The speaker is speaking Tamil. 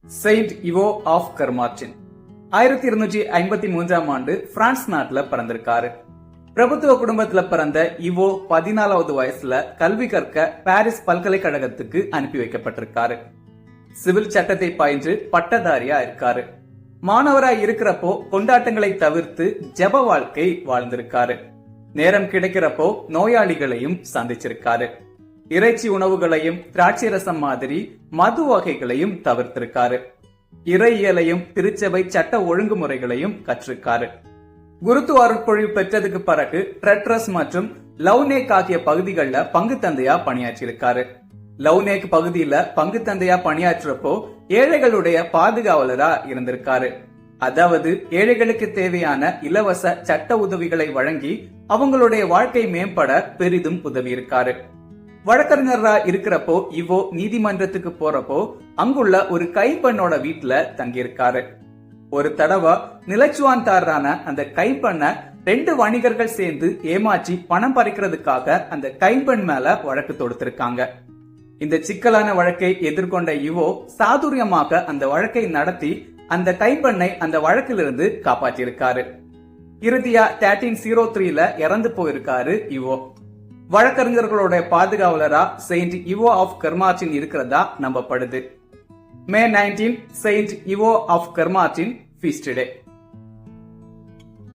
செயின்ட் இவோ ஆஃப் கர்மார்டின் 1253 ஆண்டு பிரான்ஸ் நாட்டுல பிறந்திருக்காரு. பிரபுத்துவ குடும்பத்துல பிறந்த இவோ 14வது வயசுல கல்வி கற்க பாரிஸ் பல்கலைக்கழகத்துக்கு அனுப்பி வைக்கப்பட்டிருக்காரு. சிவில் சட்டத்தை பயின்று பட்டதாரியா இருக்காரு. மாணவராய் இருக்கிறப்போ கொண்டாட்டங்களை தவிர்த்து ஜெப வாழ்க்கை வாழ்ந்திருக்காரு. நேரம் கிடைக்கிறப்போ நோயாளிகளையும் சந்திச்சிருக்காரு. இறைச்சி உணவுகளையும் திராட்சை ரசம் மாதிரி மது வகைகளையும் தவிர்த்திருக்காரு. இறையியலையும் திருச்சபை சட்ட ஒழுங்குமுறைகளையும் கற்றிருக்காரு. குருத்துவ அருட்பொழிவு பெற்றதுக்கு பிறகு ட்ரெட்ரஸ் மற்றும் லவ்னேக் ஆகிய பகுதிகளில் பங்கு தந்தையா பணியாற்றியிருக்காரு. லவ்னேக் பகுதியில பங்கு தந்தையா பணியாற்றப்போ ஏழைகளுடைய பாதுகாவலரா இருந்திருக்காரு. அதாவது ஏழைகளுக்கு தேவையான இலவச சட்ட உதவிகளை வழங்கி அவங்களுடைய வாழ்க்கை மேம்பட பெரிதும் உதவி இருக்காரு. வழக்கறிஞரா இருக்கிறப்போ இவோ நீதிமன்றத்துக்கு போறப்போ அங்குள்ள ஒரு கைப்பெண்ணோட வீட்டுல தங்கியிருக்காரு. ஒரு தடவை நிலச்சுவான்தாரான அந்த கைப்பெண்ண 2 வணிகர்கள் சேர்ந்து ஏமாற்றி பணம் பறிக்கிறதுக்காக அந்த கைப்பெண் மேல வழக்கு தொடுத்திருக்காங்க. இந்த சிக்கலான வழக்கை எதிர்கொண்ட இவோ சாதுரியமாக அந்த வழக்கை நடத்தி அந்த கைப்பெண்ணை அந்த வழக்கிலிருந்து காப்பாற்றியிருக்காரு. இறுதியா 1303 இறந்து போயிருக்காரு இவோ. வழக்கறிஞர்களோட பாதுகாவலரா செயின்ட் இவோ ஆஃப் கர்மார்டின் இருக்கிறதா நம்பப்படுது. May 19 saint Ivo of Kermartin feast day.